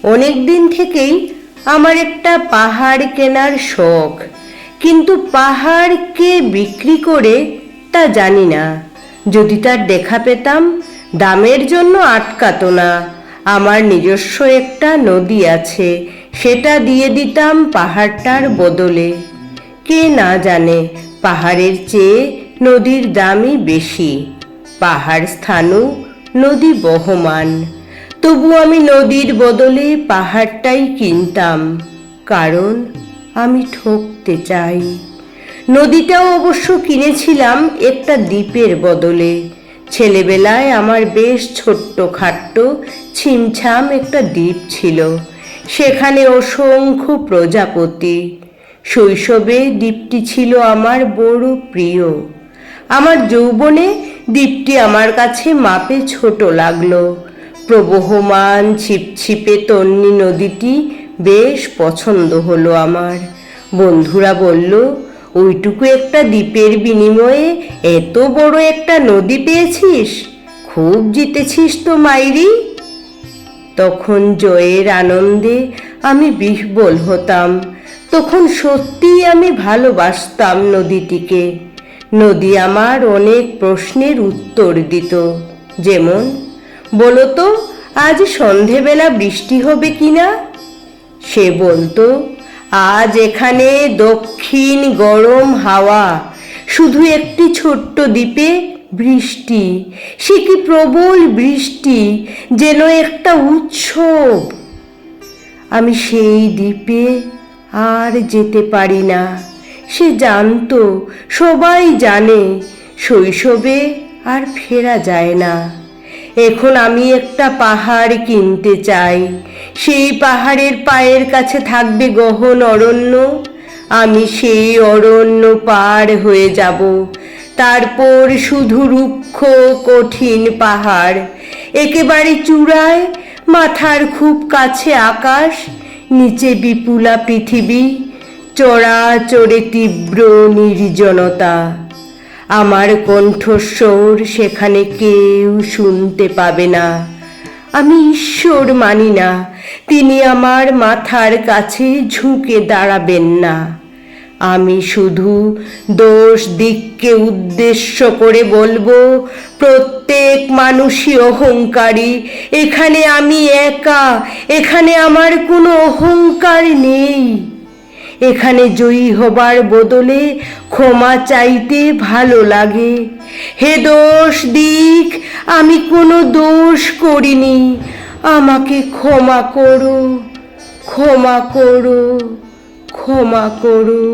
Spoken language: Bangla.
অনেক দিন থেকেই আমার একটা পাহাড় কেনার শখ, কিন্তু পাহাড় কে বিক্রি করে তা জানি না। যদি তার দেখা পেতাম, দামের জন্য আটকাতো না। আমার নিজস্ব একটা নদী আছে, সেটা দিয়ে দিতাম পাহাড়টার বদলে। কে না জানে পাহাড়ের চেয়ে নদীর দামই বেশি। পাহাড় স্থাণু, নদী বহমান। তবু আমি নদীর বদলে পাহাড়টাই কিনতাম, কারণ আমি ঠকতে চাই। নদীটাও অবশ্য কিনেছিলাম একটা দ্বীপের বদলে। ছেলেবেলায় আমার বেশ ছোট্ট খাট্ট ছিমছাম একটা দ্বীপ ছিল, সেখানে অসংখ্য প্রজাপতি। শৈশবে দ্বীপটি ছিল আমার বড় প্রিয়। আমার যৌবনে দ্বীপটি আমার কাছে মাপে ছোট লাগলো। প্রবহমান ছিপছিপে তন্বী নদীটি বেশ পছন্দ হলো আমার। বন্ধুরা বলল, ওইটুকু একটা দ্বীপের বিনিময়ে এত বড় একটা নদী পেয়েছিস, খুব জিতেছিস তো মাইরি। তখন জয়ের আনন্দে আমি বিহ্বল হতাম। তখন সত্যিই আমি ভালোবাসতাম নদীটিকে। নদী আমার অনেক প্রশ্নের উত্তর দিত, যেমন, বলো তো আজ সন্ধেবেলা বৃষ্টি হবে কিনা। সে বলতো, আজ এখানে দক্ষিণ গরম হাওয়া, শুধু একটি ছোট্ট দ্বীপে বৃষ্টি। সে কি প্রবল বৃষ্টি, যেন একটা উৎসব। আমি সেই দ্বীপে আর যেতে পারি না। সে জানতো, সবাই জানে, শৈশবে আর ফেরা যায় না। এখন আমি একটা পাহাড় কিনতে চাই। সেই পাহাড়ের পায়ের কাছে থাকবে গহন অরণ্য। আমি সেই অরণ্য পার হয়ে যাব। তারপর শুধু রুক্ষ কঠিন পাহাড়, একেবারে চূড়ায়, মাথার খুব কাছে আকাশ, নিচে বিপুলা পৃথিবী, চড়াচড়ে তীব্র নির্জনতা। আমার কণ্ঠস্বর সেখানে কেউ শুনতে পাবে না। আমি ঈশ্বর মানি না, তিনি আমার মাথার কাছে ঝুঁকে দাঁড়াবেন না। আমি শুধু দোষ দিককে উদ্দেশ্য করে বলবো, প্রত্যেক মানুষই অহংকারী। এখানে আমি একা, এখানে আমার কোনো অহংকার নেই। এখানে জয়ী হবার বদলে ক্ষমা চাইতে ভালো লাগে। হে দোষ দিক, আমি কোনো দোষ করিনি, আমাকে ক্ষমা করো, ক্ষমা করো, ক্ষমা করো।